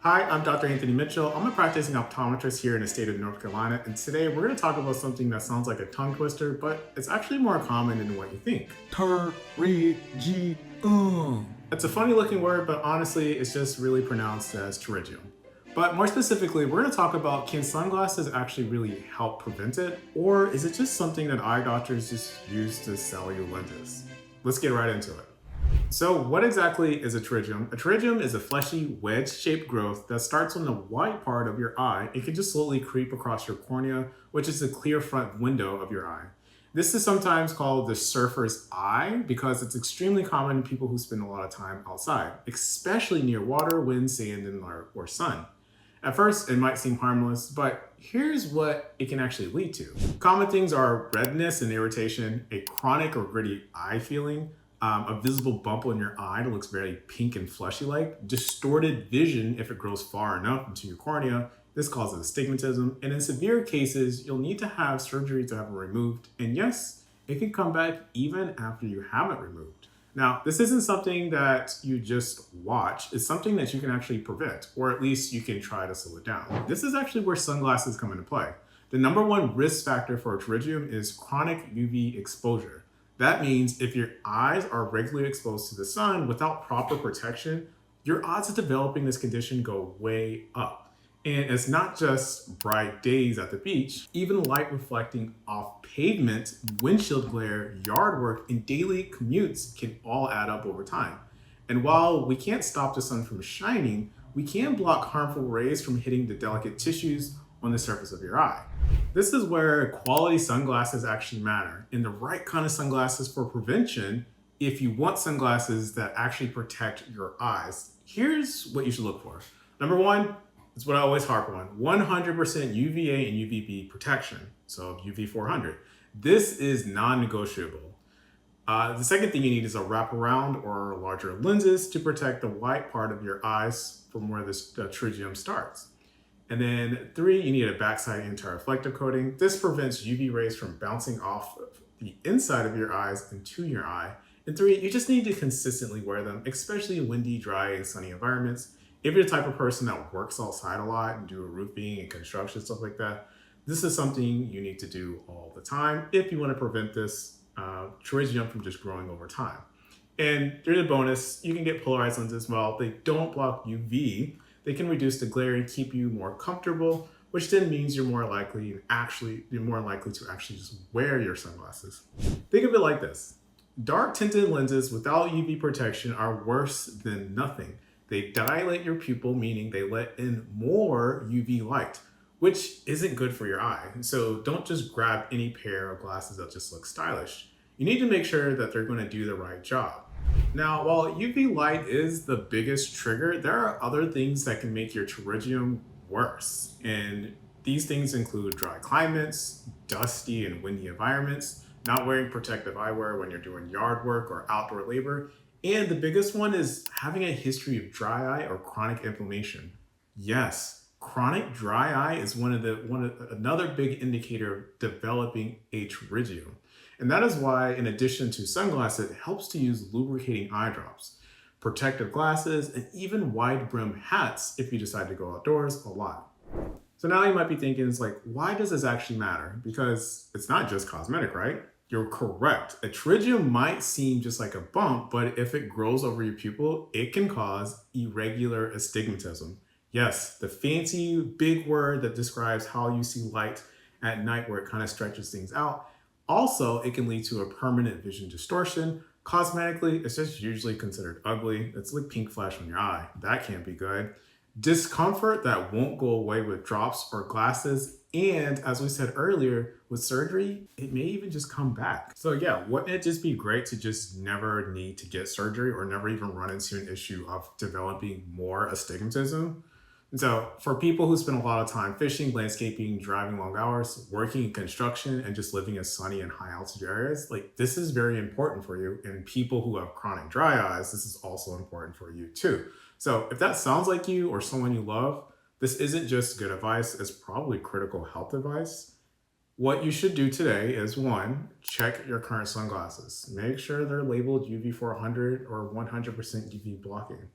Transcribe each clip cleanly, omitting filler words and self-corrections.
Hi, I'm Dr. Anthony Mitchell. I'm a practicing optometrist here in the state of North Carolina, and today we're going to talk about something that sounds like a tongue twister, but it's actually more common than what you think. Pterygium. It's a funny looking word, but honestly, it's just really pronounced as pterygium. But more specifically, we're going to talk about, can sunglasses actually really help prevent it, or is it just something that eye doctors just use to sell you lenses? Let's get right into it. So, what exactly is a pterygium? A pterygium is a fleshy, wedge-shaped growth that starts on the white part of your eye and can just slowly creep across your cornea, which is the clear front window of your eye. This is sometimes called the surfer's eye because it's extremely common in people who spend a lot of time outside, especially near water, wind, sand, or sun. At first, it might seem harmless, but here's what it can actually lead to. Common things are redness and irritation, a chronic or gritty eye feeling, a visible bump on your eye that looks very pink and fleshy like, distorted vision if it grows far enough into your cornea. This causes astigmatism, and in severe cases, you'll need to have surgery to have it removed. And yes, it can come back even after you have it removed. Now, this isn't something that you just watch, it's something that you can actually prevent, or at least you can try to slow it down. This is actually where sunglasses come into play. The number one risk factor for a pterygium is chronic UV exposure. That means if your eyes are regularly exposed to the sun without proper protection, your odds of developing this condition go way up. And it's not just bright days at the beach, even light reflecting off pavement, windshield glare, yard work, and daily commutes can all add up over time. And while we can't stop the sun from shining, we can block harmful rays from hitting the delicate tissues on the surface of your eye. This is where quality sunglasses actually matter, and the right kind of sunglasses for prevention if you want sunglasses that actually protect your eyes. Here's what you should look for. Number one, it's what I always harp on, 100% UVA and UVB protection, so UV 400. This is non-negotiable. The second thing you need is a wraparound or larger lenses to protect the white part of your eyes from where this pterygium starts. And then three, you need a backside anti-reflective coating. This prevents UV rays from bouncing off of the inside of your eyes into your eye. And three, you just need to consistently wear them, especially in windy, dry, and sunny environments. If you're the type of person that works outside a lot and do roofing and construction, stuff like that, this is something you need to do all the time if you want to prevent this pterygium from just growing over time. And there's a bonus, you can get polarized lenses as well. They don't block UV. They can reduce the glare and keep you more comfortable, which then means you're more likely to actually just wear your sunglasses. Think of it like this. Dark tinted lenses without UV protection are worse than nothing. They dilate your pupil, meaning they let in more UV light, which isn't good for your eye. So don't just grab any pair of glasses that just look stylish. You need to make sure that they're going to do the right job. Now, while UV light is the biggest trigger, there are other things that can make your pterygium worse. And these things include dry climates, dusty and windy environments, not wearing protective eyewear when you're doing yard work or outdoor labor. And the biggest one is having a history of dry eye or chronic inflammation. Yes, chronic dry eye is another big indicator of developing a pterygium. And that is why, in addition to sunglasses, it helps to use lubricating eye drops, protective glasses, and even wide brim hats if you decide to go outdoors a lot. So now you might be thinking, it's like, why does this actually matter? Because it's not just cosmetic, right? You're correct. A pterygium might seem just like a bump, but if it grows over your pupil, it can cause irregular astigmatism. Yes, the fancy big word that describes how you see light at night where it kind of stretches things out. Also, it can lead to a permanent vision distortion. Cosmetically, it's just usually considered ugly. It's like pink flash on your eye. That can't be good. Discomfort that won't go away with drops or glasses. And as we said earlier, with surgery, it may even just come back. So yeah, wouldn't it just be great to just never need to get surgery or never even run into an issue of developing more astigmatism? And so for people who spend a lot of time fishing, landscaping, driving long hours, working in construction, and just living in sunny and high altitude areas, like this is very important for you. And people who have chronic dry eyes, this is also important for you too. So if that sounds like you or someone you love, this isn't just good advice, it's probably critical health advice. What you should do today is one, check your current sunglasses. Make sure they're labeled UV 400 or 100% UV blocking.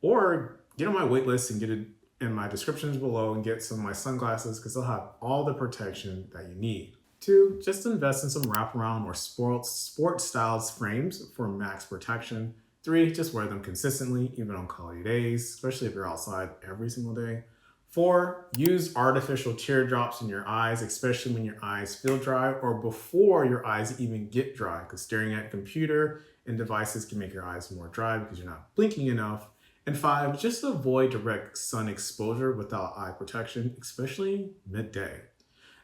Or get on my wait list and get a in my descriptions below and get some of my sunglasses because they'll have all the protection that you need. 2, just invest in some wraparound or sport styles frames for max protection. 3, just wear them consistently, even on cloudy days, especially if you're outside every single day. 4, use artificial teardrops in your eyes, especially when your eyes feel dry or before your eyes even get dry, because staring at a computer and devices can make your eyes more dry because you're not blinking enough. And 5, just avoid direct sun exposure without eye protection, especially midday.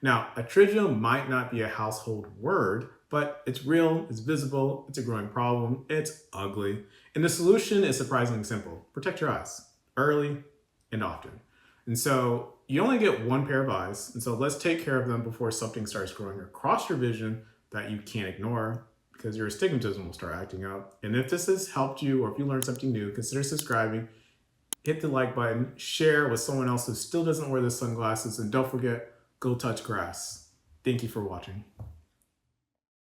Now, a Pterygium might not be a household word, but it's real, it's visible, it's a growing problem, it's ugly. And the solution is surprisingly simple. Protect your eyes early and often. And so you only get one pair of eyes, and so let's take care of them before something starts growing across your vision that you can't ignore because your astigmatism will start acting up. And if this has helped you or if you learned something new, consider subscribing, hit the like button, share with someone else who still doesn't wear the sunglasses, and don't forget, go touch grass. Thank you for watching.